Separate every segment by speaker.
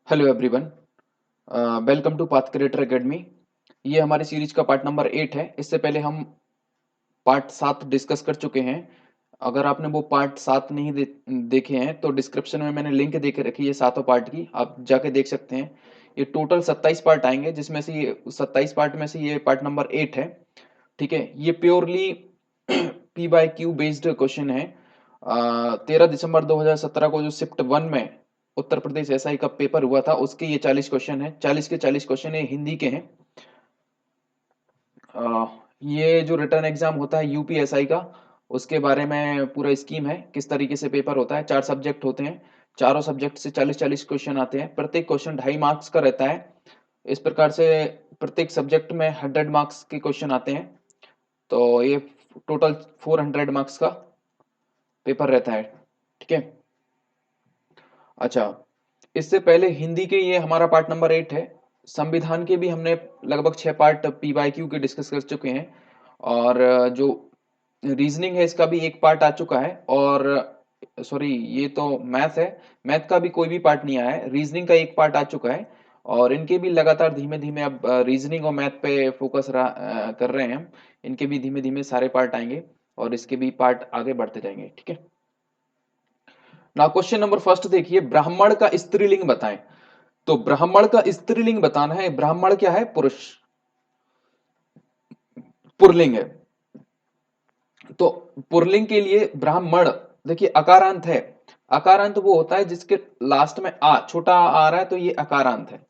Speaker 1: Hello everyone, welcome to Path Creator Academy. ये हमारी series का पार्ट नंबर 8 है। इससे पहले हम पार्ट 7 डिस्कस कर चुके हैं। अगर आपने वो पार्ट 7 नहीं देखे हैं तो डिस्क्रिप्शन में मैंने लिंक दे के रखी है सातों पार्ट की, आप जाके देख सकते हैं। ये टोटल 27 पार्ट आएंगे, जिसमें से ये 27 पार्ट में से ये पार्ट नंबर 8 है। ठीक है, ये purely P by Q based question है। 13 दिसंबर 2017 को जो शिफ्ट 1 में उत्तर प्रदेश एसआई का पेपर हुआ था, उसके ये 40 क्वेश्चन है। 40 के 40 क्वेश्चन ये हिंदी के हैं। ये जो रिटर्न एग्जाम होता है यूपीएसआई का, उसके बारे में पूरा स्कीम है, किस तरीके से पेपर होता है। 4 सब्जेक्ट होते हैं, चारों सब्जेक्ट से 40-40 क्वेश्चन आते हैं। प्रत्येक क्वेश्चन 2.5 मार्क्स का रहता है। इस प्रकार से प्रत्येक सब्जेक्ट में 100 मार्क्स के क्वेश्चन आते हैं। तो ये टोटल 400 मार्क्स का पेपर रहता है। ठीक है। अच्छा, इससे पहले हिंदी के ये हमारा पार्ट नंबर 8 है। संविधान के भी हमने लगभग 6 पार्ट पी वाई क्यू के डिस्कस कर चुके हैं। और जो रीजनिंग है इसका भी एक पार्ट आ चुका है। और सॉरी, ये तो मैथ है। मैथ का भी कोई भी पार्ट नहीं आया है, रीजनिंग का एक पार्ट आ चुका है। और इनके भी लगातार धीमे धीमे अब रीजनिंग और मैथ पे फोकस कर रहे हैं हम। इनके भी धीमे धीमे सारे पार्ट आएंगे और इसके भी पार्ट आगे बढ़ते जाएंगे। ठीक है। ना क्वेश्चन नंबर फर्स्ट देखिए, ब्राह्मण का स्त्रीलिंग बताएं। तो ब्राह्मण का स्त्रीलिंग बताना है। ब्राह्मण क्या है? पुरुष, पुरलिंग है। तो पुरलिंग के लिए ब्राह्मण, देखिए अकारांत है। अकारांत वो होता है जिसके लास्ट में आ, छोटा आ रहा है, तो ये अकारांत है।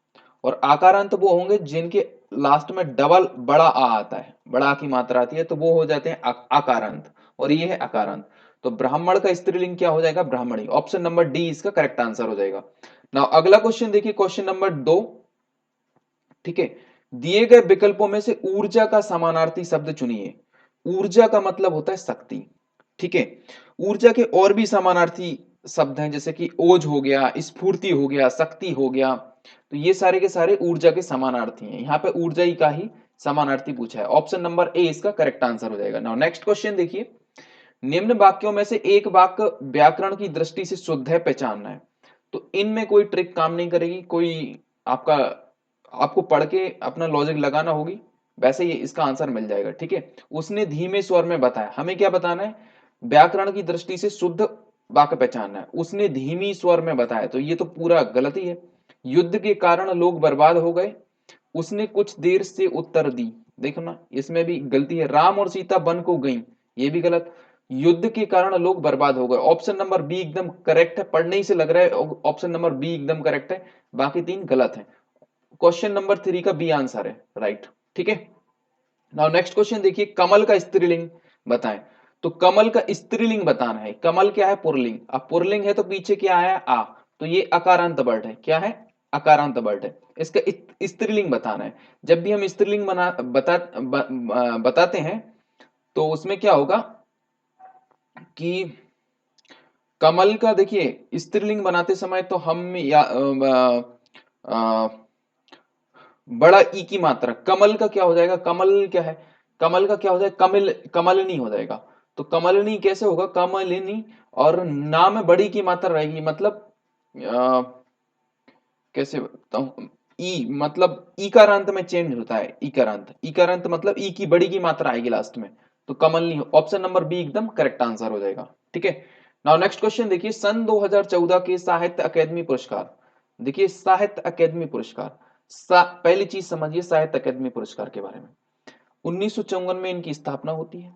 Speaker 1: और आकारांत वो होंगे जिनके लास्ट में डबल बड़ा आ आता है, बड़ा आ की मात्रा आती है, तो वो हो जाते हैं आकारांत। और ये है अकारांत। तो ब्राह्मण का स्त्रीलिंग क्या हो जाएगा? ब्राह्मणी। ऑप्शन नंबर डी इसका करेक्ट आंसर हो जाएगा। ना अगला क्वेश्चन देखिए, क्वेश्चन नंबर 2। ठीक है, दिए गए विकल्पों में से ऊर्जा का समानार्थी शब्द चुनिए। ऊर्जा का मतलब होता है शक्ति। ठीक है, ऊर्जा के और भी समानार्थी शब्द हैं, जैसे कि ओज हो गया, स्फूर्ति हो गया, शक्ति हो गया। तो ये सारे के सारे ऊर्जा के समानार्थी हैं। यहाँ पे ऊर्जा ही का ही समानार्थी पूछा है। ऑप्शन नंबर ए इसका करेक्ट आंसर हो जाएगा। नाउ नेक्स्ट क्वेश्चन देखिए, निम्न वाक्यों में से एक वाक्य व्याकरण की दृष्टि से शुद्ध है, पहचानना है। तो इनमें कोई ट्रिक काम नहीं करेगी, कोई आपका आपको पढ़ के अपना लॉजिक लगाना होगी, वैसे ही इसका आंसर मिल जाएगा। ठीक है, उसने धीमे स्वर में बताया। हमें क्या बताना है? व्याकरण की दृष्टि से शुद्ध वाक्य पहचानना है। उसने धीमी स्वर में बताया, तो ये तो पूरा गलत ही है। युद्ध के कारण लोग बर्बाद हो गए, उसने कुछ देर से उत्तर दी। देखो ना, इसमें भी गलती है। राम और सीता वन को गई, ये भी गलत। युद्ध के कारण लोग बर्बाद हो गए, ऑप्शन नंबर बी एकदम करेक्ट है। पढ़ने ही से लग रहा है ऑप्शन नंबर बी एकदम करेक्ट है, बाकी 3 गलत है। क्वेश्चन नंबर 3 का बी आंसर है राइट। ठीक है। नाउ नेक्स्ट क्वेश्चन देखिए, कमल का स्त्रीलिंग बताएं। तो कमल का स्त्रीलिंग बताना है। कमल क्या है? पुरलिंग। अब पुरलिंग है तो पीछे क्या आया? आ। तो ये अकारांत वर्ड है। क्या है? अकारांत वर्ड है। इसका स्त्रीलिंग बताना है। जब भी हम स्त्रीलिंग बताते हैं, तो उसमें क्या होगा कि कमल का देखिए स्त्रीलिंग बनाते समय तो हम बड़ा ई की मात्रा, कमल का क्या हो जाएगा? कमल क्या है? कमल का क्या हो जाएगा? कमल, कमलनी हो जाएगा। तो कमलनी कैसे होगा? कमलिनी। और ना में बड़ी की मात्रा रहेगी, मतलब कैसे बताऊं, ई मतलब ईकारांत में चेंज होता है। ईकारांत, ईकारांत मतलब ई की बड़ी की मात्रा आएगी लास्ट में। तो कमल नहीं, ऑप्शन नंबर बी एकदम करेक्ट आंसर हो जाएगा। ठीक है। नाउ नेक्स्ट क्वेश्चन देखिए, सन 2014 के साहित्य अकादमी पुरस्कार। देखिए साहित्य अकादमी पुरस्कार, पहली चीज समझिए साहित्य अकादमी पुरस्कार के बारे में। 1954 में इनकी स्थापना होती है,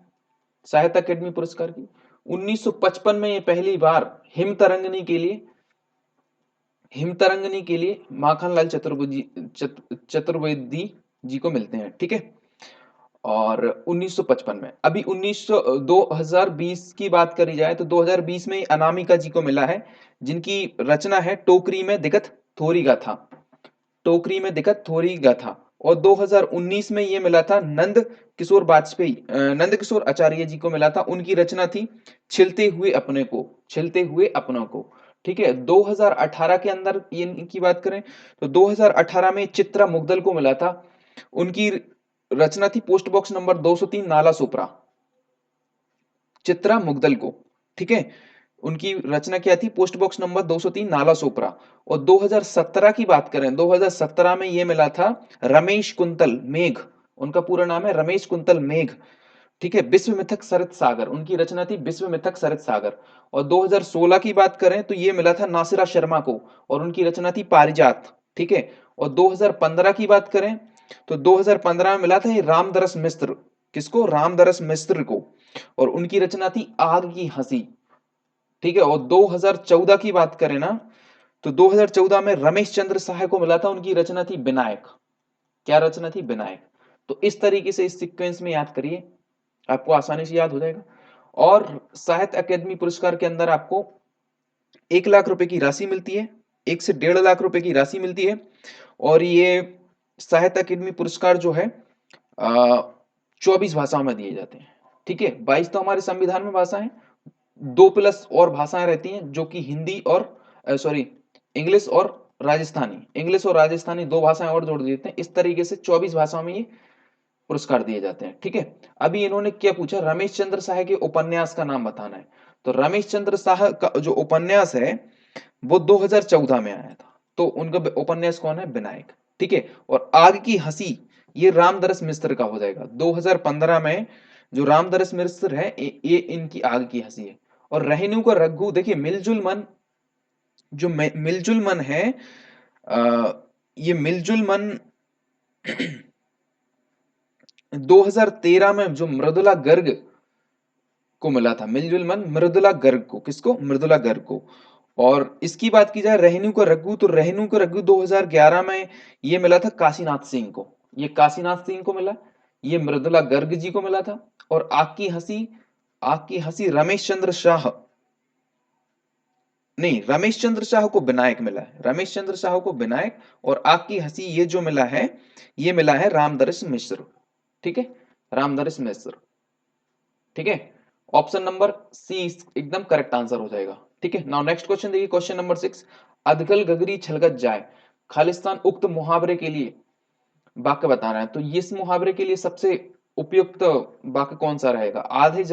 Speaker 1: साहित्य अकादमी पुरस्कार की। 1955 में ये पहली बार हिमतरंगिनी के लिए माखनलाल चतुर्वेदी जी को मिलते हैं। ठीक है। और 1955 में, अभी 2020 की बात करी जाए तो 2020 में अनामिका जी को मिला है, जिनकी रचना है टोकरी में दिक्कत थोड़ी गाथा। टोकरी में दिक्कत थोड़ी गाथा। और 2019 में ये मिला था नंद किशोर आचार्य जी को मिला था। उनकी रचना थी छिलते हुए अपने को, छिलते हुए अपनों को। ठीक है। 2018 के अंदर इनकी बात करें तो 2018 में चित्रा मुग्दल को मिला था। उनकी रचना थी पोस्ट बॉक्स नंबर 203 नाला सुपरा, चित्रा मुग्दल को। ठीक है। उनकी रचना क्या थी? पोस्ट बॉक्स नंबर 203 नाला सोपरा। और 2017 की बात करें, 2017 में ये मिला था रमेश कुंतल मेघ, उनका पूरा नाम है रमेश कुंतल मेघ, ठीक है, विश्व मिथक सरित सागर, उनकी रचना थी विश्व मिथक सरित सागर। और 2016 की बात करें तो ये मिला था नासिरा शर्मा को, और उनकी रचना थी पारिजात, ठीक है। और 2015 की बात करें तो 2015 में मिला था ये रामदरस मिश्र, किसको? रामदरस मिश्र को, और उनकी रचना थी आग की हंसी, ठीक है। और 2014 की बात करें ना, तो 2014 में रमेश चंद्र साहा को मिला था, उनकी रचना थी विनायक। क्या रचना थी? विनायक। तो इस तरीके से इस सीक्वेंस में याद करिए, आपको आसानी से याद हो जाएगा। और साहित्य अकादमी पुरस्कार के अंदर आपको 1 लाख रुपए की राशि मिलती है, 1 से 1.5 लाख रुपए की राशि मिलती है। और ये साहित्य अकादमी पुरस्कार जो है 24 भाषाओं में दिए जाते हैं, ठीक है। 22 तो हमारे संविधान में भाषा है, 2 प्लस और भाषाएं रहती हैं जो कि हिंदी और सॉरी इंग्लिश और राजस्थानी, इंग्लिश और राजस्थानी 2 भाषाएं और जोड़ देते हैं। इस तरीके से 24 भाषाओं में ये पुरस्कार दिए जाते हैं, ठीक है। अभी इन्होंने क्या पूछा? रमेश चंद्र साहा के उपन्यास का नाम बताना है। तो रमेश चंद्र साहा का जो उपन्यास है वो 2014 में आया था, तो उनका उपन्यास कौन है? विनायक, ठीक है। और आग की हंसी ये रामदरस मिश्र का हो जाएगा। 2015 में जो रामदरस मिश्र है ये इनकी आग की हंसी है। और रहनु का रघु, देखिए मिलजुल मन, जो मिलजुल मन है, ये मिलजुल मन 2013 में जो मृदुला गर्ग को मिला था, मिलजुल मन मृदुला गर्ग को, किसको? मृदुला गर्ग को। और इसकी बात की जाए रहनु का रघु, तो रहनु का रघु 2011 में ये मिला था काशीनाथ सिंह को, ये काशीनाथ सिंह को मिला, ये मृदुला गर्ग जी को मिला था। और आग की हंसी, आग की हंसी रमेश चंद्र शाह, नहीं, रमेश चंद्र शाह को विनायक मिला है, रमेश चंद्र शाह को विनायक। और आग की हंसी ये जो मिला है, ये मिला है रामदरस मिश्र, ठीक है, रामदरस मिश्र, ठीक है। ऑप्शन नंबर सी एकदम करेक्ट आंसर हो जाएगा, ठीक है। नाउ नेक्स्ट क्वेश्चन देखिए, क्वेश्चन नंबर 6, अधकल गगरी छलकत जाए खालिस्तान उक्त मुहावरे के लिए वाक्य बताना है। तो इस मुहावरे के लिए सबसे उपयुक्त वाक्य कौन सा रहेगा? आधे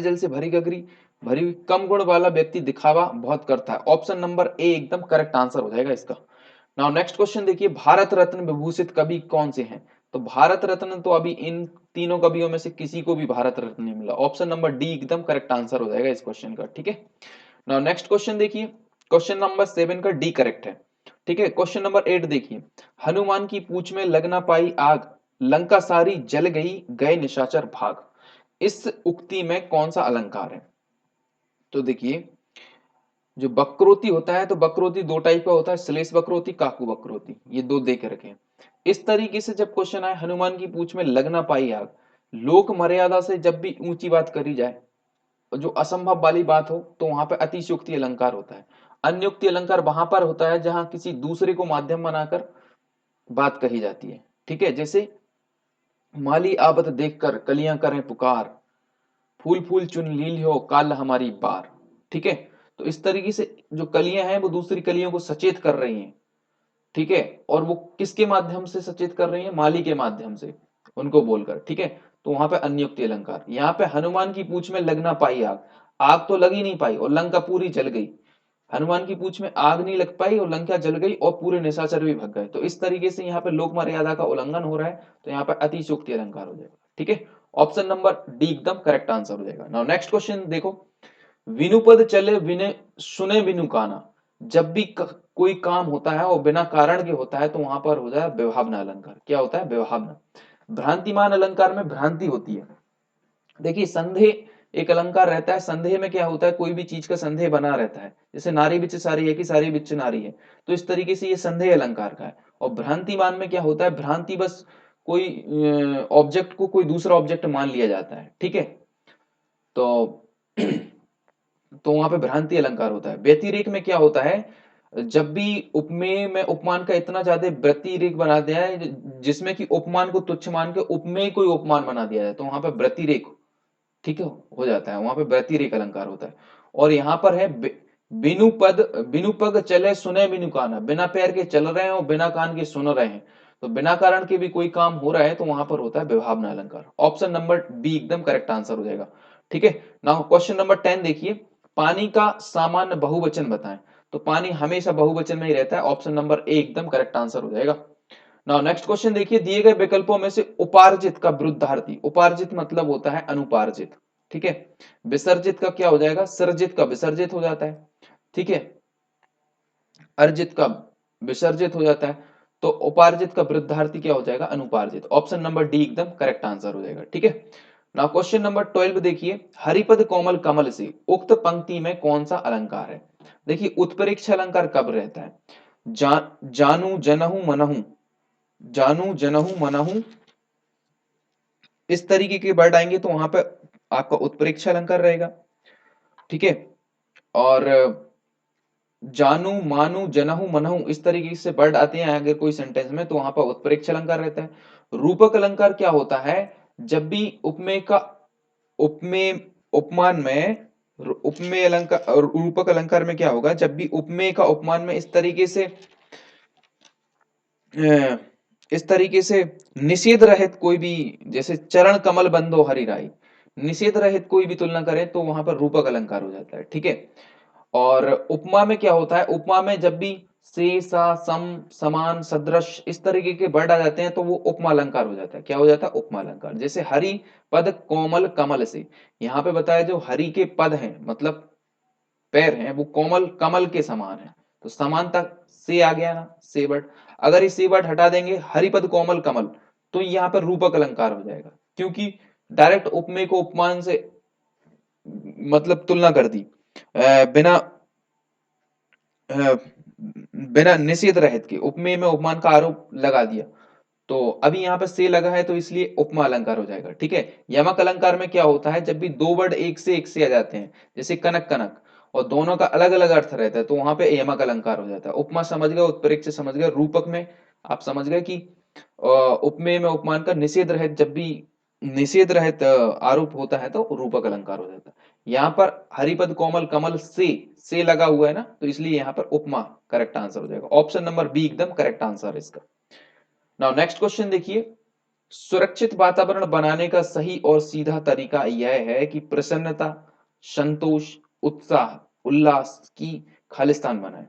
Speaker 1: जल से भरी गगरी, भरी हुई कम गुण वाला व्यक्ति दिखावा बहुत करता है। ऑप्शन नंबर ए एकदम करेक्ट आंसर हो जाएगा इसका। नाउ नेक्स्ट क्वेश्चन देखिए, भारत रत्न विभूषित कवि कौन से हैं? तो भारत रत्न तो अभी इन तीनों कवियों में से किसी को भी भारत रत्न नहीं मिला। ऑप्शन नंबर डी एकदम करेक्ट आंसर हो जाएगा इस क्वेश्चन का, ठीक है। नाउ नेक्स्ट क्वेश्चन देखिए, क्वेश्चन नंबर 7 का डी करेक्ट है, ठीक है। क्वेश्चन नंबर 8 देखिए, हनुमान की पूंछ में लग ना पाई आग, लंका सारी जल गई, गए निशाचर भाग। इस उक्ति में कौन सा अलंकार है? तो देखिए, जो वक्रोति होता है, तो वक्रोति दो टाइप का होता है, श्लेष वक्रोति, काकु वक्रोति, ये दो दे के रखे। इस तरीके से जब क्वेश्चन आए हनुमान की पूंछ में लग ना पाई आग, लोक मर्यादा से जब भी ऊंची बात करी जाए, जो असंभव वाली बात हो, तो वहां पे अतिशयोक्ति अलंकार होता है। अन्योक्ति अलंकार वहां पर होता है जहां किसी दूसरे को माध्यम बनाकर बात कही जाती है, ठीक है। जैसे माली आबत देखकर कलियां करें पुकार, फूल फूल चुन लीलियो काल हमारी बार, ठीक है। तो इस तरीके से जो कलियां हैं वो दूसरी कलियों को सचेत कर रही हैं, ठीक है। और वो किसके माध्यम से सचेत कर रही है? माली के माध्यम से उनको बोलकर, ठीक है। तो वहां पे अन्योक्ति अलंकार। यहाँ पे हनुमान की पूंछ में लग ना पाई आग, आग तो लग ही नहीं पाई और लंका पूरी जल गई। हनुमान की पूंछ में आग नहीं लग पाई और लंका जल गई और पूरे निशाचर भी भग गए। तो इस तरीके से यहाँ पे लोक मर्यादा का उल्लंघन हो रहा है, तो यहाँ पे अतिशयोक्ति अलंकार हो जाएगा, ठीक है। ऑप्शन नंबर डी एकदम करेक्ट आंसर हो जाएगा। नाउ नेक्स्ट क्वेश्चन देखो, विनुपद चले विनय सुने बिनु काना, जब भी कोई काम होता है और बिना कारण के होता है तो वहां पर हो जाए व्यवहावना अलंकार। क्या होता है? व्यवहावना। भ्रांतिमान अलंकार में भ्रांति होती है। देखिए संदेह एक अलंकार रहता है, संदेह में क्या होता है? कोई भी चीज का संदेह बना रहता है, जैसे नारी बिच सारी है कि सारी बिच नारी है, तो इस तरीके से ये संदेह अलंकार का है। और भ्रांतिमान में क्या होता है? भ्रांति बस कोई ऑब्जेक्ट को कोई दूसरा ऑब्जेक्ट मान लिया जाता है, ठीक है। तो तो वहां पे भ्रांति अलंकार होता है। व्यतिरेक में क्या होता है? जब भी उपमेय में उपमान का इतना ज्यादा व्यतिरेक बना दिया है जिसमें कि उपमान को तुच्छ मान के उपमेय कोई उपमान बना दिया है, तो वहां पे व्यतिरेक, ठीक है, हो जाता है, वहां पे व्यतिरेक अलंकार होता है। और यहाँ पर है बिनु पद, बिनु पग चले सुने बिनु काना, बिना पैर के चल रहे हैं और बिना कान के सुन रहे हैं, तो बिना कारण के भी कोई काम हो रहा है तो वहां पर होता है व्यवहावना अलंकार। ऑप्शन नंबर बी एकदम करेक्ट आंसर हो जाएगा, ठीक है। नाउ क्वेश्चन नंबर 10 देखिए, पानी का सामान्य बहुवचन बताएं। तो पानी हमेशा बहुवचन में ही रहता है, ऑप्शन नंबर ए एकदम करेक्ट आंसर हो जाएगा। नाउ नेक्स्ट क्वेश्चन देखिए, दिए गए विकल्पों में से उपार्जित का विरुद्धार्थी, उपार्जित मतलब होता है अनुपार्जित, ठीक है। विसर्जित का क्या हो जाएगा, सर्जित का विसर्जित हो जाता है, ठीक है। अर्जित का विसर्जित हो जाता है, तो उपार्जित का वृद्धार्थी क्या हो जाएगा, अनुपार्जित। ऑप्शन नंबर डी एकदम करेक्ट आंसर हो जाएगा, ठीक है। नाउ क्वेश्चन नंबर 12 देखिए, हरिपद कोमल कमल से उक्त पंक्ति में कौन सा अलंकार है। देखिए उत्प्रेक्ष अलंकार कब रहता है, जानू जनहु मनहु, जानू जनहु मनहु, इस तरीके के वर्ड आएंगे तो वहां पर आपका उत्प्रेक्ष अलंकार रहेगा, ठीक है। और जानू मानू जनहु मनहु इस तरीके से वर्ड आते हैं अगर कोई सेंटेंस में, तो वहां पर उत्प्रेक्ष अलंकार रहता है। रूपक अलंकार क्या होता है, जब भी उपमेय का उपमेय उपमान में, उपमेय अलंकार और रूपक अलंकार में क्या होगा, जब भी उपमेय का उपमान में इस तरीके से निषेध रहित कोई भी, जैसे चरण कमल बंदो हरि राई, निषेध रहित कोई भी तुलना करें तो वहां पर रूपक अलंकार हो जाता है, ठीक है। और उपमा में क्या होता है, उपमा में जब भी से सा सम समान सदृश इस तरीके के वर्ड आ जाते हैं तो वो उपमा अलंकार हो जाता है, क्या हो जाता है, उपमा अलंकार। जैसे हरि पद कोमल कमल से, यहाँ पे बताया जो हरि के पद हैं मतलब पैर हैं वो कोमल कमल के समान है, तो समानता से आ गया ना, से वर्ड। अगर इस से वर्ड हटा देंगे हरिपद कोमल कमल, तो यहाँ पर रूपक अलंकार हो जाएगा, क्योंकि डायरेक्ट उपमेय को उपमान से मतलब तुलना कर दी, बिना बिना निषेध रहित के उपमेय में उपमान का आरोप लगा दिया, तो अभी यहाँ पे से लगा है तो इसलिए उपमा अलंकार हो जाएगा, ठीक है। यमक अलंकार में क्या होता है, जब भी दो वर्ड एक से आ जाते हैं, जैसे कनक कनक, और दोनों का अलग अलग अर्थ रहता है, तो वहां पे यमक अलंकार हो जाता है। उपमा समझ गए, उत्प्रेक्ष समझ गए, रूपक में आप समझ गए कि उपमेय में उपमान का निषेध रहित, जब भी निषेध रहित आरोप होता है तो रूपक अलंकार हो जाता है। यहाँ पर हरिपद कोमल कमल से लगा हुआ है ना, तो इसलिए यहाँ पर उपमा करेक्ट आंसर हो जाएगा। ऑप्शन नंबर बी एकदम करेक्ट आंसर है इसका। नाउ नेक्स्ट क्वेश्चन देखिए, सुरक्षित वातावरण बनाने का सही और सीधा तरीका यह है कि प्रसन्नता, संतोष, उत्साह, उल्लास की खालिस्तान बनाए,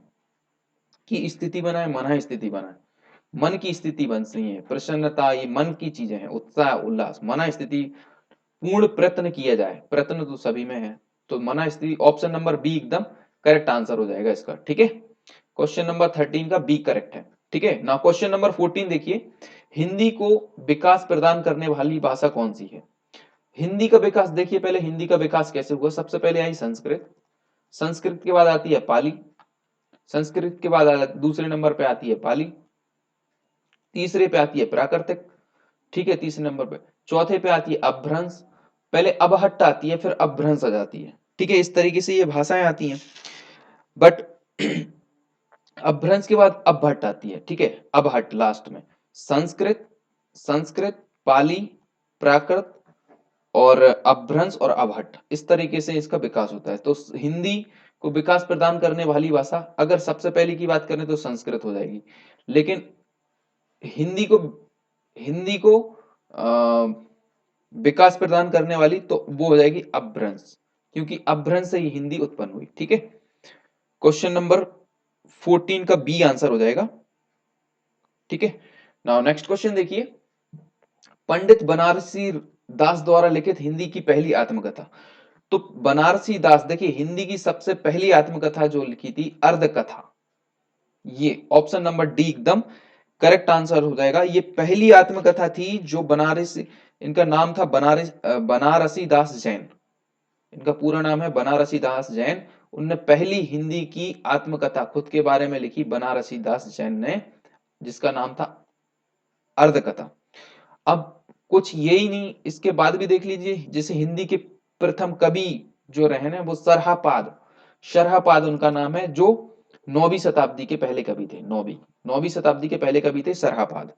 Speaker 1: की स्थिति बनाए, मना स्थिति बनाए। मन की स्थिति बननी है, प्रसन्नता ये मन की चीजें हैं, उत्साह उल्लास, मना स्थिति पूर्ण प्रयत्न किया जाए, प्रयत्न तो सभी में है, तो मना स्थिति ऑप्शन नंबर बी एकदम करेक्ट आंसर हो जाएगा इसका, ठीक है। क्वेश्चन नंबर 13 का बी करेक्ट है, ठीक है। ना क्वेश्चन नंबर 14 देखिए, हिंदी को विकास प्रदान करने वाली भाषा कौन सी है। हिंदी का विकास देखिए, पहले हिंदी का विकास कैसे हुआ, सबसे पहले आई संस्कृत, संस्कृत के बाद आती है पाली, संस्कृत के बाद दूसरे नंबर पे आती है पाली, तीसरे पे आती है प्राकृतिक, ठीक है, तीसरे नंबर पे, चौथे पे आती है अपभ्रंश, पहले अबहट्ट आती है फिर अपभ्रंश आ जाती है, ठीक है। इस तरीके से ये भाषाएं आती हैं, बट अपभ्रंश के बाद अपभट्ट आती है, ठीक है, अपहट्ट लास्ट में। संस्कृत, संस्कृत, पाली, प्राकृत और अपभ्रंश और अपहट्ट, इस तरीके से इसका विकास होता है। तो हिंदी को विकास प्रदान करने वाली भाषा अगर सबसे पहले की बात करें तो संस्कृत हो जाएगी, लेकिन हिंदी को हिंदी को विकास प्रदान करने वाली तो वो हो जाएगी अपभ्रंश, क्योंकि अपभ्रंश से ही हिंदी उत्पन्न हुई, ठीक है। क्वेश्चन नंबर 14 का बी आंसर हो जाएगा, ठीक है। नाउ नेक्स्ट क्वेश्चन देखिए, पंडित बनारसी दास द्वारा लिखित हिंदी की पहली आत्मकथा। तो बनारसी दास देखिए, हिंदी की सबसे पहली आत्मकथा जो लिखी थी अर्ध कथा, ये ऑप्शन नंबर डी एकदम करेक्ट आंसर हो जाएगा। ये पहली आत्मकथा थी जो बनारसी, इनका नाम था बनारसी दास जैन, इनका पूरा नाम है बनारसी दास जैन। उनने पहली हिंदी की आत्मकथा खुद के बारे में लिखी बनारसी दास जैन ने, जिसका नाम था अर्धकथा। अब कुछ यही नहीं, इसके बाद भी देख लीजिए, जैसे हिंदी के प्रथम कवि जो रहे ना वो सरहापाद, शरहापाद उनका नाम है, जो 9वीं शताब्दी के पहले कवि थे, 9वीं शताब्दी के पहले कवि थे सरहापाद।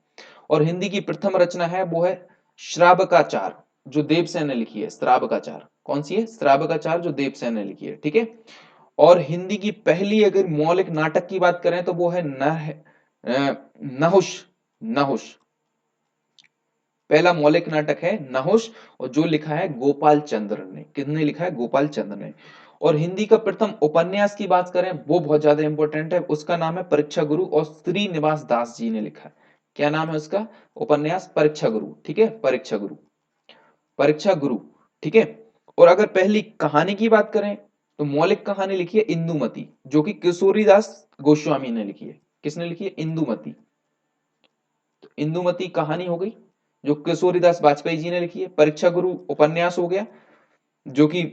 Speaker 1: और हिंदी की प्रथम रचना है वो है श्रावकाचार, जो देवसेन ने लिखी है, श्रावकाचार कौन सी है, श्रावकाचार जो देवसेन ने लिखी है, ठीक है। और हिंदी की पहली अगर मौलिक नाटक की बात करें तो वो है नहुष, नहुष, पहला मौलिक नाटक है नहुष, और जो लिखा है गोपाल चंद्र ने। किसने लिखा है? गोपाल चंद्र ने। और हिंदी का प्रथम उपन्यास की बात करें, वो बहुत ज्यादा इंपॉर्टेंट है, उसका नाम है परीक्षा गुरु, और श्रीनिवास दास जी ने लिखा है। क्या नाम है उसका? उपन्यास परीक्षा गुरु। ठीक है, परीक्षा गुरु, परीक्षा गुरु। ठीक है। और अगर पहली कहानी की बात करें तो मौलिक कहानी लिखी है इंदुमती, जो कि किशोरीदास गोस्वामी ने लिखी है। किसने लिखी है? इंदुमती। तो इंदुमती कहानी हो गई जो किशोरीदास वाजपेयी जी ने लिखी है। परीक्षा गुरु उपन्यास हो गया जो कि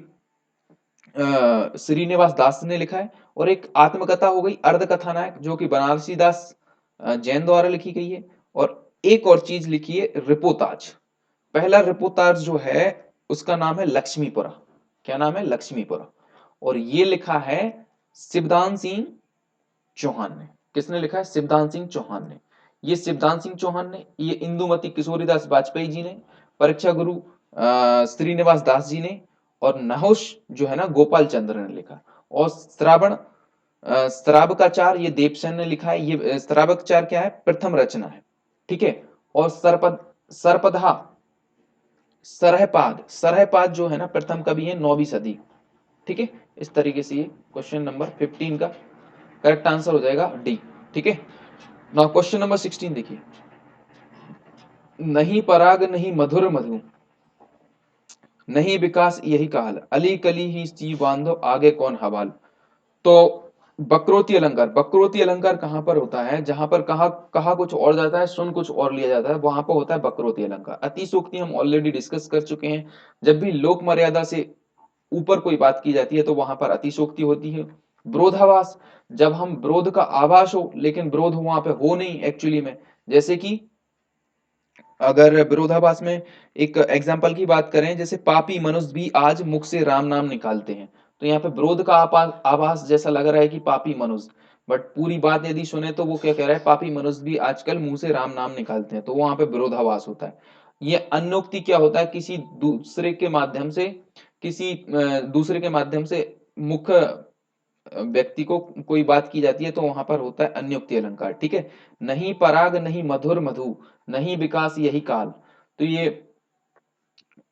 Speaker 1: श्रीनिवास दास ने लिखा है। और एक आत्मकथा हो गई अर्ध कथानायक, जो कि बनारसी दास जैन द्वारा लिखी गई है। और एक और चीज लिखी है रिपोताज। पहला रिपोताज जो है उसका नाम है लक्ष्मीपुरा। क्या नाम है? लक्ष्मीपुरा। और ये लिखा है शिवदान सिंह चौहान ने। किसने लिखा है? शिवदान सिंह चौहान ने। ये शिवदान सिंह चौहान ने, ये इंदुमती किशोरीदास वाजपेयी जी ने, परीक्षा गुरु श्रीनिवास दास जी ने, और नहुष जो है ना गोपाल चंद्र ने लिखा। और श्रावण श्रावकाचार ये देवसेन ने लिखा है। ये श्रावकाचार क्या है? प्रथम रचना है। ठीक है। और सरपधा सरहपाद, सरहपाद जो है ना प्रथम कवि है 9वीं सदी। ठीक है। इस तरीके से ये क्वेश्चन नंबर 15 का करेक्ट आंसर हो जाएगा डी। ठीक है। नाउ क्वेश्चन नंबर 16 देखिए। नहीं पराग नहीं मधुर मधु, नहीं विकास यही काल, अली कली ही सी बांधो आगे कौन हवाल। तो वक्रोक्ति अलंकार, वक्रोक्ति अलंकार कहां पर होता है? जहां पर कहा कहा कुछ और जाता है, सुन कुछ और लिया जाता है, वहां पर होता है वक्रोक्ति अलंकार। अतिशयोक्ति हम ऑलरेडी डिस्कस कर चुके हैं। जब भी लोक मर्यादा से ऊपर कोई बात की जाती है तो वहां पर अतिशयोक्ति होती है। विरोधाभास, जब हम विरोध का आभास हो लेकिन विरोध वहां पे हो नहीं एक्चुअली में। जैसे कि अगर विरोधाभास में एक एग्जाम्पल की बात करें, जैसे पापी मनुष्य भी आज मुख से राम नाम निकालते हैं, तो यहाँ पे विरोध का आभास जैसा लग रहा है कि पापी मनुष्य, बट पूरी बात यदि सुने तो वो क्या कह रहा है? पापी मनुष्य भी आजकल मुंह से राम नाम निकालते हैं, तो वहां पे विरोधाभास होता है। ये अन्योक्ति क्या होता है? किसी दूसरे के माध्यम से, किसी दूसरे के माध्यम से मुख्य व्यक्ति को कोई बात की जाती है तो वहां पर होता है अन्योक्ति अलंकार। ठीक है। नहीं पराग नहीं मधुर मधु, नहीं विकास यही काल। तो ये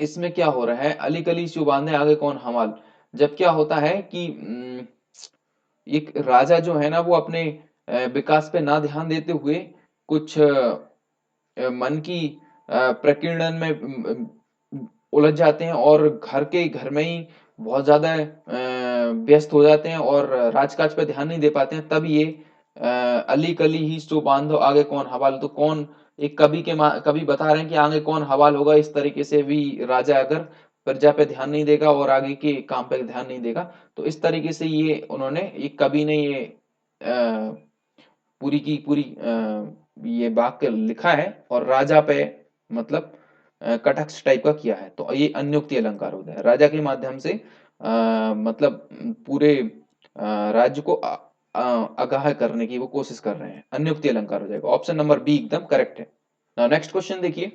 Speaker 1: इसमें क्या हो रहा है? अली कली क्यों बांधे आगे कौन हमाल। जब क्या होता है कि एक राजा जो है ना वो अपने विकास पे ना ध्यान देते हुए कुछ मन की प्रकीर्णन में उलझ जाते हैं और घर के घर में ही बहुत ज्यादा व्यस्त हो जाते हैं और राजकाज पे ध्यान नहीं दे पाते हैं। तब ये अली कली ही सो बांधो आगे कौन हवाल। तो कौन, एक कवि के कवि बता रहे हैं कि आगे कौन हवाल होगा। इस तरीके से भी राजा अगर प्रजा पे ध्यान नहीं देगा और आगे के काम पे ध्यान नहीं देगा, तो इस तरीके से ये उन्होंने, एक कवि ने ये पूरी की पूरी ये वाक्य लिखा है और राजा पे मतलब कटाक्ष टाइप का किया है। तो ये अन्योक्ति अलंकार होता है। राजा के माध्यम से मतलब पूरे राज्य को आगाह करने की वो कोशिश कर रहे हैं। अन्योक्ति अलंकार हो जाएगा। ऑप्शन नंबर बी एकदम करेक्ट है। नाउ नेक्स्ट क्वेश्चन देखिए।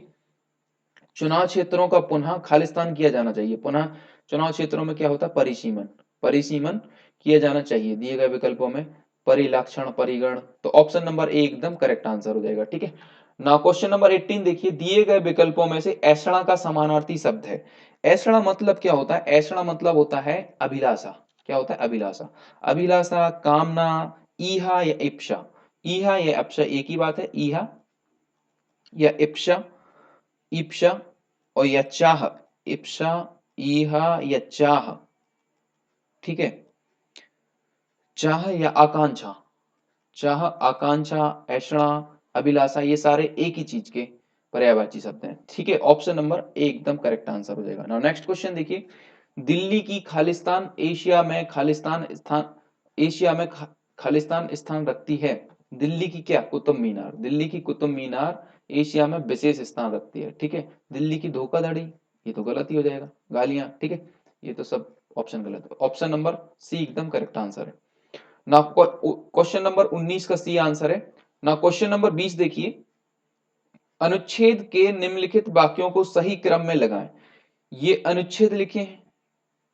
Speaker 1: चुनाव क्षेत्रों का पुनः खालिस्तान किया जाना चाहिए। पुनः चुनाव क्षेत्रों में क्या होता है? परिसीमन, परिसीमन किया जाना चाहिए दिए गए विकल्पों में। परिलक्षण, परिगण। तो ऑप्शन नंबर ए एकदम करेक्ट आंसर हो जाएगा। ठीक है। नाउ क्वेश्चन नंबर 18 देखिए। दिए गए विकल्पों में से ऐषणा का समानार्थी शब्द है। ऐषणा मतलब क्या होता है? ऐषणा मतलब होता है अभिलाषा। क्या होता है? अभिलाषा। अभिलाषा, कामना, ईहा या इप्सा। ईहा या इप्सा एक ही बात है। ईहा या इप्सा, इप्सा और या चाह। इप्सा, ईहा या चाह। ठीक है। चाह या आकांक्षा, चाह, आकांक्षा, ऐषणा, अभिलाषा, ये सारे एक ही चीज के पर्यायवाची शब्द हैं। ठीक है। ऑप्शन नंबर ए एकदम करेक्ट आंसर हो जाएगा। नाउ नेक्स्ट क्वेश्चन देखिए। दिल्ली की खालिस्तान एशिया में खालिस्तान स्थान, एशिया में खालिस्तान स्थान रखती है। दिल्ली की क्या? कुतुब मीनार। दिल्ली की कुतुब मीनार एशिया में विशेष स्थान रखती है। ठीक है। दिल्ली की धोखाधड़ी, ये तो गलत ही हो जाएगा। गालियां, ठीक है, ये तो सब ऑप्शन गलत है। ऑप्शन नंबर सी एकदम करेक्ट आंसर है। ना क्वेश्चन नंबर 19 का सी आंसर है। ना क्वेश्चन नंबर 20 देखिए। अनुच्छेद के निम्नलिखित वाक्यों को सही क्रम में लगाएं। ये अनुच्छेद लिखे हैं,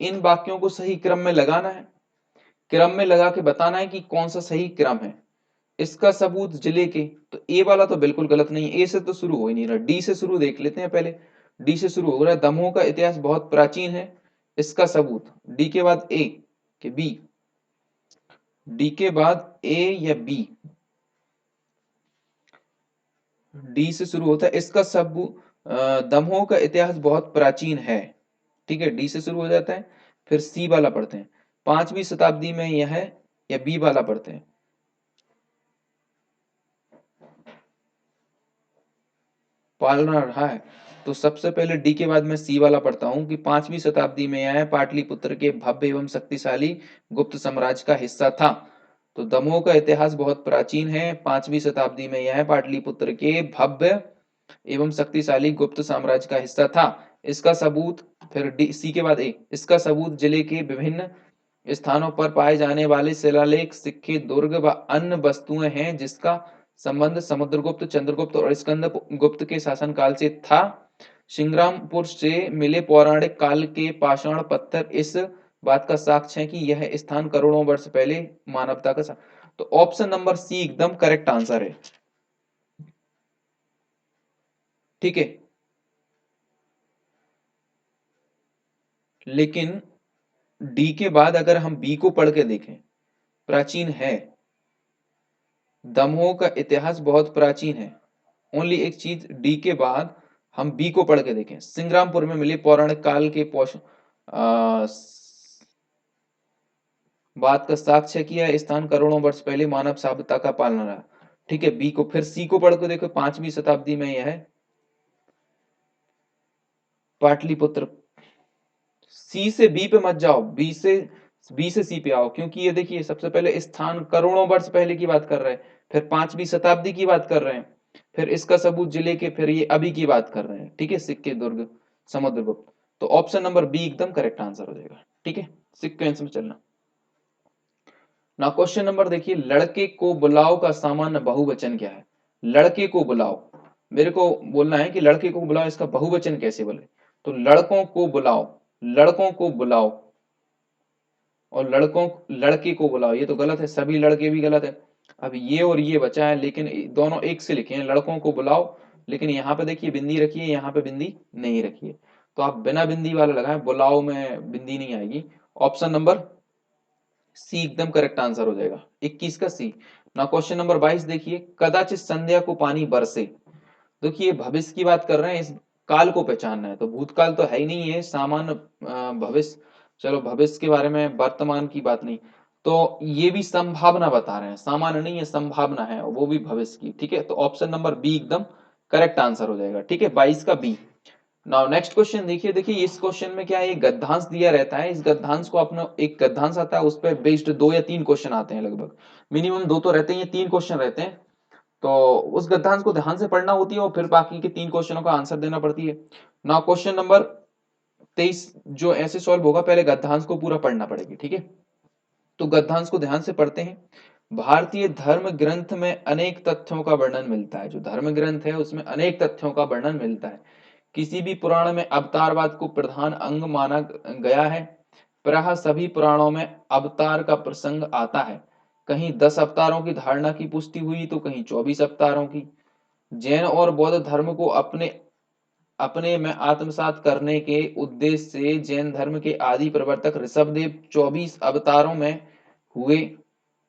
Speaker 1: इन वाक्यों को सही क्रम में लगाना है। क्रम में लगा के बताना है कि कौन सा सही क्रम है। इसका सबूत जिले के, तो ए वाला तो बिल्कुल गलत नहीं है, ए से तो शुरू हो ही नहीं रहा, डी से शुरू देख लेते हैं पहले। डी से शुरू हो रहा है, दमोह का इतिहास बहुत प्राचीन है, इसका सबूत डी के बाद ए के बी, डी के बाद ए या बी, डी से शुरू होता है, इसका सबूत दमोह का इतिहास बहुत प्राचीन है, ठीक है, डी से शुरू हो जाता है। फिर सी वाला पढ़ते हैं, 5वीं शताब्दी में यह है, या बी वाला पढ़ते हैं, पालना रहा है। तो सबसे पहले डी के बाद मैं सी वाला पढ़ता हूं कि 5वीं शताब्दी में यह पाटलिपुत्र के भव्य एवं शक्तिशाली गुप्त साम्राज्य का हिस्सा था। तो दमोह का इतिहास बहुत प्राचीन है, 5वीं शताब्दी में यह पाटलिपुत्र के भव्य एवं शक्तिशाली गुप्त साम्राज्य का हिस्सा था। इसका सबूत, फिर डी सी के बाद ए, इसका सबूत जिले के विभिन्न स्थानों पर पाए जाने वाले शिलालेख, सिक्के, दुर्ग व अन्य वस्तुएं हैं, जिसका संबंध समुद्रगुप्त, चंद्रगुप्त और स्कंद गुप्त के शासनकाल से था। सिंग्रामपुर से मिले पौराणिक काल के पाषाण पत्थर इस बात का साक्ष्य है कि यह स्थान करोड़ों वर्ष पहले मानवता का, तो ऑप्शन नंबर सी एकदम करेक्ट आंसर है, ठीक है। लेकिन डी के बाद अगर हम बी को पढ़ के देखें, प्राचीन है, दमोह का इतिहास बहुत प्राचीन है, ओनली एक चीज डी के बाद हम बी को पढ़ के देखें, संग्रामपुर में मिले पौराणिक काल के बात का साक्ष्य किया स्थान करोड़ों वर्ष पहले मानव सभ्यता का पालना रहा, ठीक है। बी को, फिर सी को पढ़ के देखो, 5वीं शताब्दी में यह है पाटलिपुत्र। सी से बी पे मत जाओ, बी से सी पे आओ, क्योंकि ये देखिए सबसे पहले स्थान करोड़ों वर्ष पहले की बात कर रहे हैं, फिर 5वीं शताब्दी की बात कर रहे हैं, फिर इसका सबूत जिले के, फिर ये अभी की बात कर रहे हैं, ठीक है, सिक्के, दुर्ग, समुद्रगुप्त। तो ऑप्शन नंबर बी एकदम करेक्ट आंसर हो जाएगा, ठीक है, सिक्वेंस में चलना। ना क्वेश्चन नंबर देखिए, लड़के को बुलाओ का सामान्य बहुवचन क्या है? लड़के को बुलाओ, मेरे को बोलना है कि लड़के को बुलाओ, इसका बहुवचन कैसे बोले? तो लड़कों को बुलाओ, लड़कों को बुलाओ, और लड़कों, लड़के को बुलाओ, ये तो गलत है, सभी लड़के भी गलत है। अब ये और ये बचा है, लेकिन दोनों एक से लिखे हैं, लड़कों को बुलाओ, लेकिन यहाँ पे देखिए बिंदी रखी है, यहाँ पे बिंदी नहीं रखी है, तो आप बिना बिंदी वाला लगाएं, बुलाओ में बिंदी नहीं आएगी। ऑप्शन नंबर सी एकदम करेक्ट आंसर हो जाएगा, 21 का सी। ना क्वेश्चन नंबर 22 देखिए, कदाचित संध्या को पानी बरसे, देखिए भविष्य की बात कर रहे हैं, इस काल को पहचानना है, तो भूतकाल तो है ही नहीं है, सामान्य भविष्य, चलो भविष्य के बारे में, वर्तमान की बात नहीं, तो ये भी संभावना बता रहे हैं, सामान्य नहीं है, संभावना है, वो भी भविष्य की, ठीक है। तो ऑप्शन नंबर बी एकदम करेक्ट आंसर हो जाएगा, ठीक है, 22 का बी। नाउ नेक्स्ट क्वेश्चन देखिए, देखिए इस क्वेश्चन में क्या है, एक गद्यांश दिया रहता है, इस गद्यांश को अपना एक गद्यांश आता है, उस पर बेस्ड 2 या 3 क्वेश्चन आते हैं, लगभग मिनिमम 2 तो रहते हैं, 3 क्वेश्चन रहते हैं, तो उस गद्यांश को ध्यान से पढ़ना होती है, और फिर बाकी के 3 क्वेश्चनों का आंसर देना पड़ती है। नाउ क्वेश्चन नंबर 23 जो ऐसे सॉल्व होगा, पहले गद्यांश को पूरा पढ़ना पड़ेगी, ठीक है। तो गद्यांश को ध्यान से पढ़ते हैं। भारतीय धर्म ग्रंथ में अनेक तथ्यों का वर्णन मिलता है, जो धर्म ग्रंथ है उसमें अनेक तथ्यों का वर्णन मिलता है। किसी भी पुराण में अवतारवाद को प्रधान अंग माना गया है, प्रायः सभी पुराणों में अवतार का प्रसंग आता है, कहीं 10 अवतारों की धारणा की पुष्टि हुई, तो कहीं 24 अवतारों की। जैन और बौद्ध धर्म को अपने अपने में आत्मसात करने के उद्देश्य से जैन धर्म के आदि प्रवर्तक ऋषभदेव 24 अवतारों में हुए,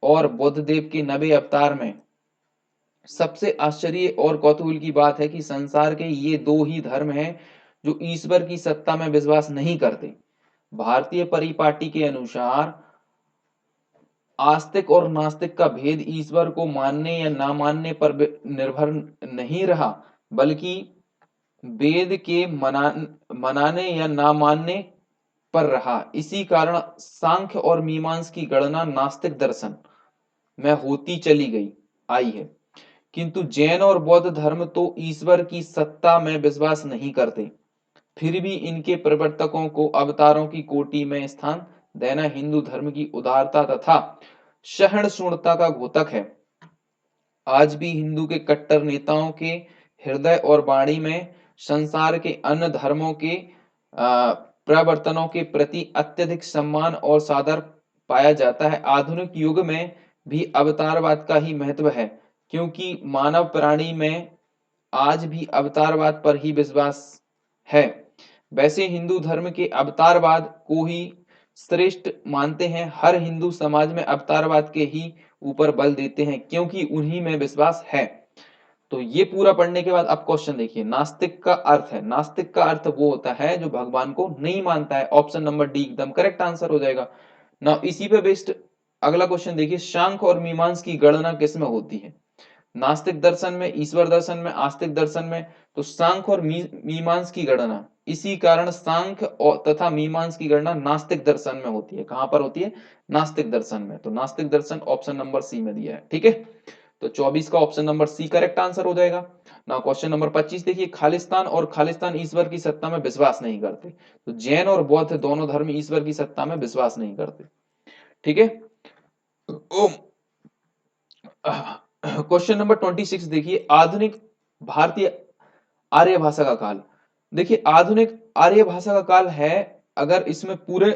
Speaker 1: और बुद्ध देव के 90 अवतार में। सबसे आश्चर्य और कौतूहल की बात है कि संसार के ये 2 ही धर्म हैं जो ईश्वर की सत्ता में विश्वास नहीं करते। भारतीय परिपाटी के अनुसार आस्तिक और नास्तिक का भेद ईश्वर को मानने या ना मानने पर निर्भर नहीं रहा, बल्कि वेद के मनाने या ना मानने पर रहा। इसी कारण सांख्य और मीमांस की गणना नास्तिक दर्शन में होती चली गई आई है, किंतु जैन और बौद्ध धर्म तो ईश्वर की सत्ता में विश्वास नहीं करते, फिर भी इनके प्रवर्तकों को अवतारों की कोटि में स्थान देना हिंदू धर्म की उदारता तथा सहिष्णुता का द्योतक है। आज भी हिंदू के कट्टर नेताओं के हृदय और वाणी में संसार के अन्य धर्मों के प्रवर्तनों के प्रति अत्यधिक सम्मान और सादर पाया जाता है। आधुनिक युग में भी अवतारवाद का ही महत्व है, क्योंकि मानव प्राणी में आज भी अवतारवाद पर ही विश्वास है। वैसे हिंदू धर्म के अवतारवाद को ही श्रेष्ठ मानते हैं। हर हिंदू समाज में अवतारवाद के ही ऊपर बल देते हैं, क्योंकि उन्हीं में विश्वास है। तो ये पूरा पढ़ने के बाद अब क्वेश्चन देखिए, नास्तिक का अर्थ है, नास्तिक का अर्थ वो होता है जो भगवान को नहीं मानता है। ऑप्शन नंबर डी एकदम करेक्ट आंसर हो जाएगा ना। इसी पे बेस्ड अगला क्वेश्चन देखिए, शांख और मीमांस की गणना किसमें होती है? नास्तिक दर्शन में, ईश्वर दर्शन में, आस्तिक दर्शन में। तो सांख्य और मीमांस की गणना, इसी कारण सांख्य और तथा मीमांस की गणना नास्तिक दर्शन में होती है। कहां पर होती है? नास्तिक दर्शन में। तो नास्तिक दर्शन ऑप्शन नंबर सी में दिया है, ठीक है। तो 24 का option number C correct answer हो जाएगा ना। क्वेश्चन नंबर 25 देखिए, खालिस्तान और खालिस्तान ईश्वर की सत्ता में विश्वास नहीं करते। तो जैन और बौद्ध दोनों धर्म ईश्वर की सत्ता में विश्वास नहीं करते, ठीक है। ओम क्वेश्चन नंबर 26 देखिए, आधुनिक भारतीय आर्य भाषा का काल। देखिए आधुनिक आर्य भाषा का काल है, अगर इसमें पूरे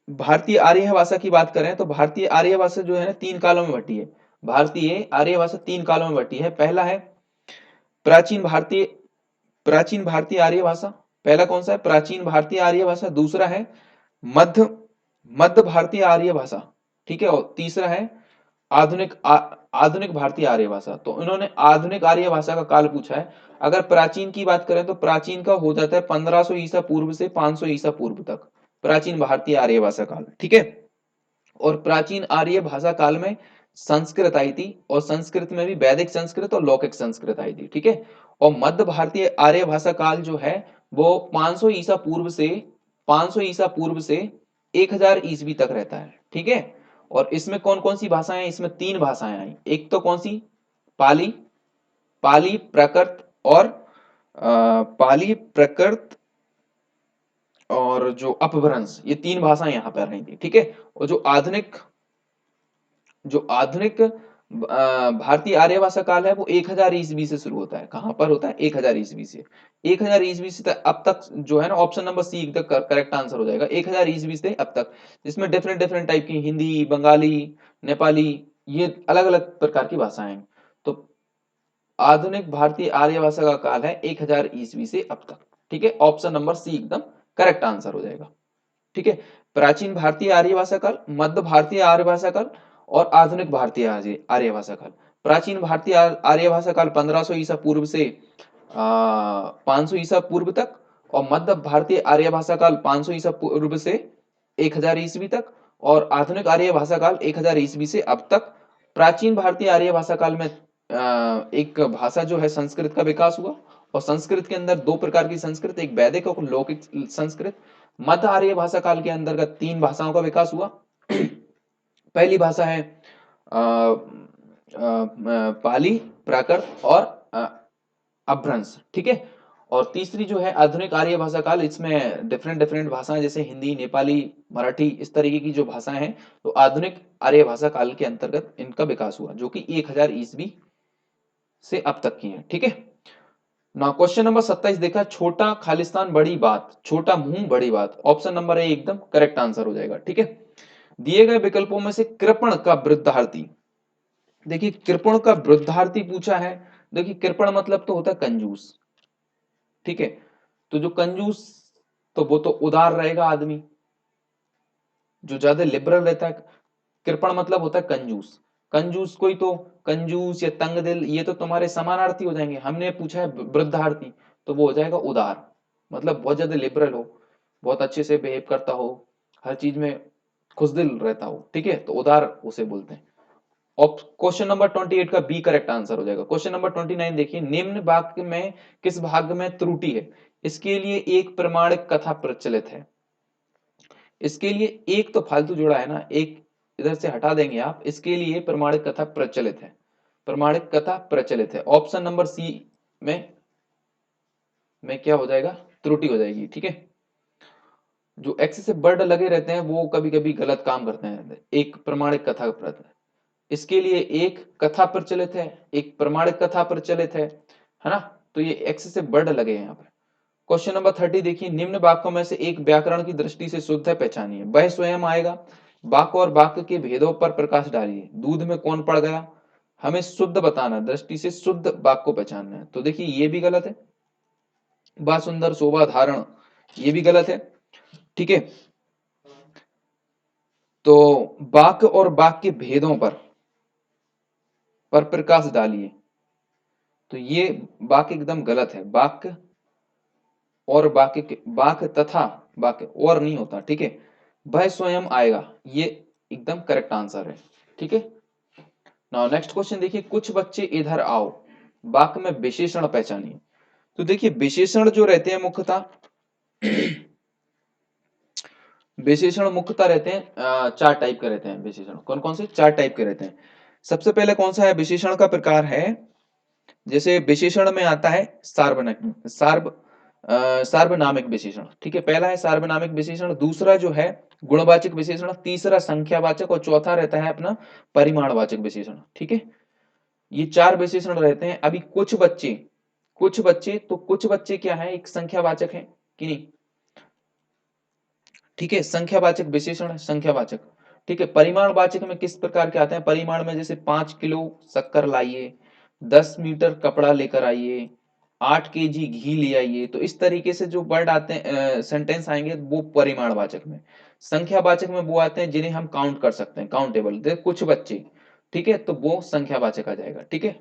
Speaker 1: भारतीय आर्य भाषा की बात करें तो भारतीय आर्य भाषा जो है ना, तीन कालों में बटी है। भारतीय आर्य भाषा तीन कालों में बटी है। पहला है प्राचीन भारतीय, प्राचीन भारतीय आर्य भाषा। पहला कौन सा है? प्राचीन भारतीय आर्य भाषा। दूसरा है मध्य मध्य भारतीय आर्य भाषा, ठीक है। और तीसरा है आधुनिक भारतीय आर्य भाषा। तो इन्होंने आधुनिक आर्य भाषा का काल पूछा है। अगर प्राचीन की बात करें तो प्राचीन का हो जाता है 1500 ईसा पूर्व से 500 ईसा पूर्व तक, प्राचीन भारतीय आर्य भाषा काल, ठीक है। और प्राचीन आर्य भाषा काल में संस्कृत आई थी, और संस्कृत में भी वैदिक संस्कृत और लौकिक संस्कृत आई थी, ठीक है। और मध्य भारतीय आर्य भाषा काल जो है वो 500 ईसा पूर्व से 500 ईसा पूर्व से 1000 ईस्वी तक रहता है, ठीक है। और इसमें कौन कौन सी भाषाएं? इसमें तीन भाषाएं आई। एक तो कौन सी? पाली, पाली प्राकृत और पाली प्राकृत और जो अपभ्रंश, ये तीन भाषाएं यहां पर रही थी, ठीक है। और जो आधुनिक भारतीय आर्य भाषा काल है वो 1000 ईस्वी से शुरू होता है। कहां पर होता है? 1000 ईस्वी से। 1000 ईस्वी से अब तक जो है ना, ऑप्शन नंबर सी एकदम करेक्ट आंसर हो जाएगा। 1000 ईस्वी से अब तक, इसमें डिफरेंट डिफरेंट टाइप की हिंदी, बंगाली, नेपाली, ये अलग अलग प्रकार की भाषाएं हैं। तो आधुनिक भारतीय आर्य भाषा का काल है 1000 ईस्वी से अब तक, ठीक है। ऑप्शन नंबर सी एकदम करेक्ट आंसर हो जाएगा, ठीक है। प्राचीन भारतीय आर्य भाषा काल, मध्य भारतीय आर्य भाषा काल और आधुनिक भारतीय आर्य भाषा काल। प्राचीन भारतीय आर्य भाषा काल 1500 ईसा पूर्व से 500 ईसा पूर्व तक, और मध्य भारतीय आर्य भाषा काल 500 ईसा पूर्व से 1000 ईस्वी तक, और आधुनिक आर्य भाषा काल 1000 ईस्वी से अब तक। प्राचीन भारतीय आर्य भाषा काल में एक भाषा जो है संस्कृत का विकास हुआ, और संस्कृत के अंदर दो प्रकार की संस्कृत, एक वैदिक और लौकिक संस्कृत। मध्य आर्य भाषा काल के अंतर्गत तीन भाषाओं का विकास हुआ। पहली भाषा है पाली, प्राकृत और अपभ्रंश, ठीक है। और तीसरी जो है आधुनिक आर्य भाषा काल, इसमें डिफरेंट डिफरेंट भाषाएं जैसे हिंदी, नेपाली, मराठी, इस तरीके की जो भाषाएं हैं। तो आधुनिक आर्य भाषा काल के अंतर्गत इनका विकास हुआ, जो कि 1000 ईस्वी से अब तक की है, ठीक है ना। क्वेश्चन नंबर 27 देखा, छोटा खालिस्तान बड़ी बात, छोटा मुंह बड़ी बात। ऑप्शन नंबर ए एकदम करेक्ट आंसर हो जाएगा, ठीक है। दिए गए विकल्पों में से कृपण का वृद्धार्थी। देखिए कृपण का वृद्धार्थी पूछा है। देखिए कृपण मतलब तो होता है कंजूस, ठीक है। तो जो कंजूस, तो वो तो उदार रहेगा आदमी, जो ज्यादा लिबरल रहता है। कृपण मतलब होता है कंजूस। कंजूस कोई तो, कंजूस या तंग दिल, ये तो तुम्हारे समानार्थी हो जाएंगे। हमने पूछा है वृद्धार्थी, तो वो हो जाएगा उदार, मतलब बहुत ज्यादा लिबरल हो, बहुत अच्छे से बिहेव करता हो, हर चीज में खुशदिल रहता हो, ठीक है। तो उदार उसे बोलते हैं। क्वेश्चन नंबर 28 का बी करेक्ट आंसर हो जाएगा। क्वेश्चन नंबर 29 देखिए, निम्न वाक्य में किस भाग में त्रुटि है? इसके लिए एक प्रमाणिक कथा प्रचलित है। इसके लिए एक तो फालतू जोड़ा है ना, एक इधर से हटा देंगे आप। इसके लिए प्रमाणिक कथा प्रचलित है, प्रमाणिक कथा प्रचलित है। ऑप्शन नंबर सी में क्या हो जाएगा? त्रुटि हो जाएगी, ठीक है। जो एक्स से वर्ड लगे रहते हैं वो कभी कभी गलत काम करते हैं। एक प्रमाणिक कथा प्रचलित, इसके लिए एक कथा प्रचलित है, एक प्रमाणिक कथा प्रचलित है ना। तो ये एक्स से वर्ड लगे हैं यहाँ पे। क्वेश्चन नंबर 30 देखिए, निम्न वाक्यों में से एक व्याकरण की दृष्टि से शुद्ध है, पहचानिए। वह स्वयं आएगा, वाक और वाक्य के भेदों पर प्रकाश डालिए। दूध में कौन पड़ गया, हमें शुद्ध बताना, दृष्टि से शुद्ध वाक्य को पहचानना है। तो देखिए ये भी गलत है। बा सुंदर शोभा धारण, ये भी गलत है। ठीक है, तो वाक्य और वाक्य के भेदों पर प्रकाश डालिए, तो ये वाक्य एकदम गलत है। वाक्य और वाक्य तथा वाक्य और नहीं होता। ठीक है, वह स्वयं आएगा, ये एकदम करेक्ट आंसर है। ठीक है, नाउ नेक्स्ट क्वेश्चन देखिए, कुछ बच्चे इधर आओ, वाक्य में विशेषण पहचानिए। तो देखिए विशेषण जो रहते हैं मुख्यतः विशेषण मुख्यतः रहते हैं चार टाइप के रहते हैं। विशेषण कौन कौन से, चार टाइप के रहते हैं। सबसे पहले कौन सा है विशेषण का प्रकार है, जैसे विशेषण में आता है सार्वनामिक विशेषण। ठीक है, पहला है सार्वनामिक विशेषण, दूसरा जो है गुणवाचक विशेषण, तीसरा संख्यावाचक, और चौथा रहता है अपना परिमाणवाचक विशेषण। ठीक है, ये चार विशेषण रहते हैं। अभी कुछ बच्चे क्या है, एक संख्यावाचक है कि नहीं। ठीक है, संख्यावाचक विशेषण है, संख्यावाचक। ठीक है, परिमाणवाचक में किस प्रकार के आते हैं, परिमाण में जैसे 5 किलो शक्कर लाइए, 10 मीटर कपड़ा लेकर आइए, 8 केजी घी ले आइए। तो इस तरीके से जो वर्ड आते हैं, सेंटेंस आएंगे, वो परिमाणवाचक में। संख्यावाचक में वो आते हैं जिन्हें हम काउंट कर सकते हैं, काउंटेबल, कुछ बच्चे। ठीक है, तो वो संख्यावाचक आ जाएगा। ठीक है,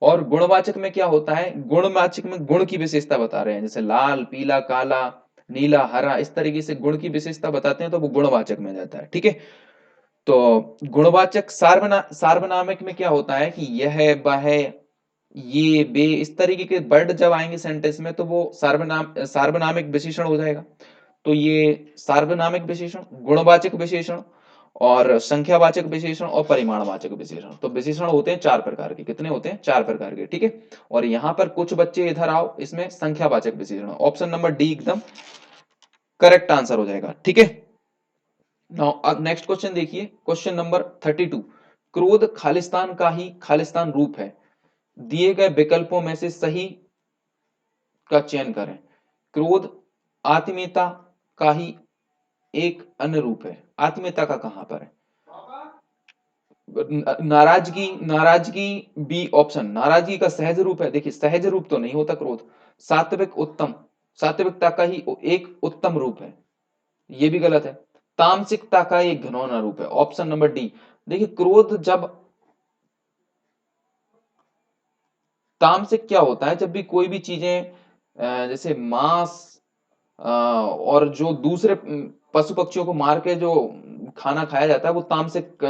Speaker 1: और गुणवाचक में क्या होता है, गुणवाचक में गुण की विशेषता बता रहे हैं, जैसे लाल, पीला, काला, नीला, हरा, इस तरीके से गुण की विशेषता बताते हैं, तो वो गुणवाचक में जाता है। ठीक है, तो गुणवाचक सार्वनामिक में क्या होता है कि यह, वह, ये, वे, इस तरीके के वर्ड जब आएंगे सेंटेंस में, तो वो सार्वनामिक विशेषण हो जाएगा। तो ये सार्वनामिक विशेषण, गुणवाचक विशेषण, और संख्यावाचक विशेषण, और परिमाणवाचक विशेषण। तो विशेषण होते हैं चार प्रकार के। कितने होते हैं, चार प्रकार के। ठीक है, और यहां पर कुछ बच्चे इधर आओ, इसमें संख्यावाचक विशेषण, ऑप्शन नंबर डी एकदम करेक्ट आंसर हो जाएगा। ठीक है, नाउ अब नेक्स्ट क्वेश्चन देखिए, क्वेश्चन नंबर 32। क्रोध खालिस्तान का ही खालिस्तान रूप है, दिए गए विकल्पों में से सही का चयन करें। क्रोध आत्मीयता का ही एक अन्य रूप है, आत्मीयता का कहां पर है, नाराजगी, नाराजगी बी ऑप्शन, नाराजगी का सहज रूप है। देखिए सहज रूप तो नहीं होता क्रोध, सात्विक उत्तम, सात्विकता का ही एक उत्तम रूप है, ये भी गलत है। तामसिकता का एक घिनौना रूप है, ऑप्शन नंबर डी। देखिए क्रोध जब, तामसिक क्या होता है, जब भी कोई भी चीजें जैसे मांस और जो दूसरे पशु पक्षियों को मार के जो खाना खाया जाता है, वो तामसिक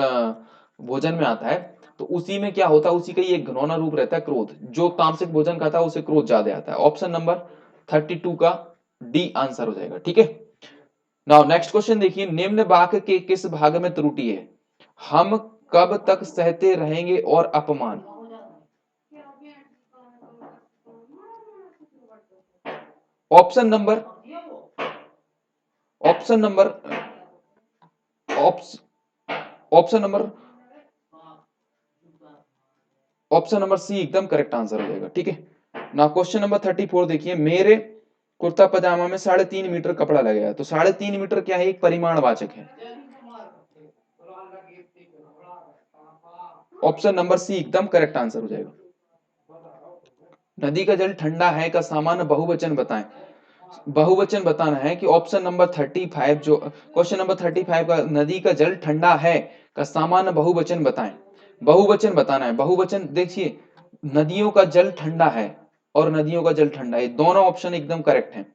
Speaker 1: भोजन में आता है। तो उसी में क्या होता है, उसी का ही एक घिनौना रूप रहता है क्रोध। जो तामसिक भोजन खाता है उसे क्रोध ज्यादा आता है। ऑप्शन नंबर 32 का डी आंसर हो जाएगा। ठीक है, नाउ नेक्स्ट क्वेश्चन देखिए, निम्न वाक्य के किस भाग में त्रुटि है, हम कब तक सहते रहेंगे और अपमान। Option number option number option number option number C एकदम करेक्ट आंसर हो जाएगा। ठीक है, ना क्वेश्चन नंबर 34 देखिए, मेरे कुर्ता पजामा में 3.5 मीटर कपड़ा लगेगा। तो 3.5 मीटर क्या है, एक परिमाणवाचक है। ऑप्शन नंबर सी एकदम करेक्ट आंसर हो जाएगा। नदी का जल ठंडा है का सामान्य बहुवचन बताएं। बहुवचन बताना है कि ऑप्शन नंबर 35, जो क्वेश्चन नंबर 35 का, नदी का जल ठंडा है का सामान्य बहुवचन बताएं। बहुवचन बताना है। बहुवचन देखिए, नदियों का जल ठंडा है और नदियों का जल ठंडा है, दोनों ऑप्शन एकदम करेक्ट हैं।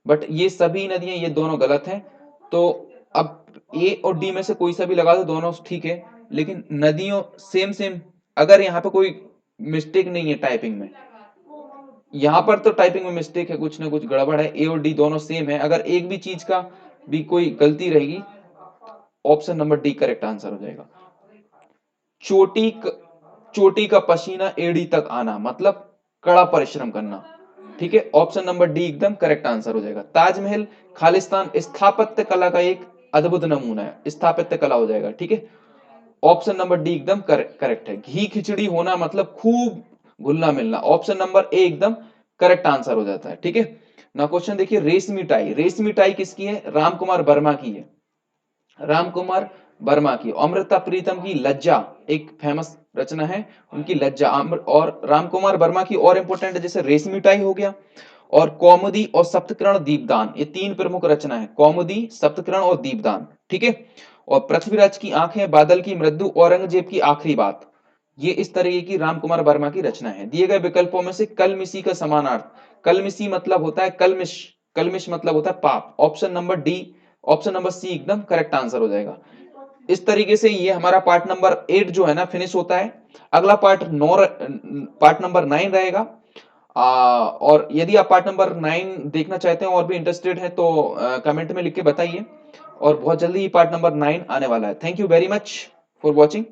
Speaker 1: बट ये सभी नदियां, ये दोनों गलत हैं। तो अब ए और डी में से कोई सा भी लगा दो, दोनों ठीक है। लेकिन नदियों सेम सेम, अगर यहाँ पे कोई मिस्टेक नहीं है टाइपिंग में, यहाँ पर तो टाइपिंग में मिस्टेक है, कुछ ना कुछ गड़बड़ है। ए और डी दोनों सेम है, अगर एक भी चीज का भी कोई गलती रहेगी, option number D correct answer हो जाएगा। चोटी चोटी का पसीना एड़ी तक आना, मतलब कड़ा परिश्रम करना। ठीक है, ऑप्शन नंबर डी एकदम करेक्ट आंसर हो जाएगा। ताजमहल खालिस्तान स्थापत्य कला का एक अद्भुत नमूना है, स्थापत्य कला हो जाएगा। ठीक है, ऑप्शन नंबर डी एकदम करेक्ट है। घी खिचड़ी होना मतलब खूब घुलना मिलना, ऑप्शन नंबर ए एकदम करेक्ट आंसर हो जाता है। ठीक है, ना क्वेश्चन देखिए, रेशमी टाई, रेशमी टाई किसकी है, राम कुमार वर्मा की है। राम कुमार वर्मा की। अमृता प्रीतम की लज्जा एक फेमस रचना है उनकी, लज्जा। और राम कुमार वर्मा की और इंपॉर्टेंट है, जैसे रेशमी मिठाई हो गया, और कौमुदी और सप्तकिरण दीपदान, ये तीन प्रमुख रचना है, कौमुदी, सप्तकिरण और दीपदान, ठीक है। और पृथ्वीराज की आंखें, बादल की मृत्यु, औरंगजेब की आखिरी बात, ये इस तरीके की राम कुमार वर्मा की रचना है। दिए गए विकल्पों में से कलमिसी का समानार्थ, कलमिसी मतलब होता है कलमिश, कलमिश मतलब होता है पाप। Option number D, option number C एकदम करेक्ट आंसर हो जाएगा। इस तरीके से ये हमारा पार्ट नंबर 8 जो है ना फिनिश होता है। अगला पार्ट 9, पार्ट नंबर 9 रहेगा। और यदि आप पार्ट नंबर 9 देखना चाहते हैं और भी इंटरेस्टेड हैं तो कमेंट में लिख के बताइए। और बहुत जल्दी पार्ट नंबर 9 आने वाला है। Thank you very much for watching.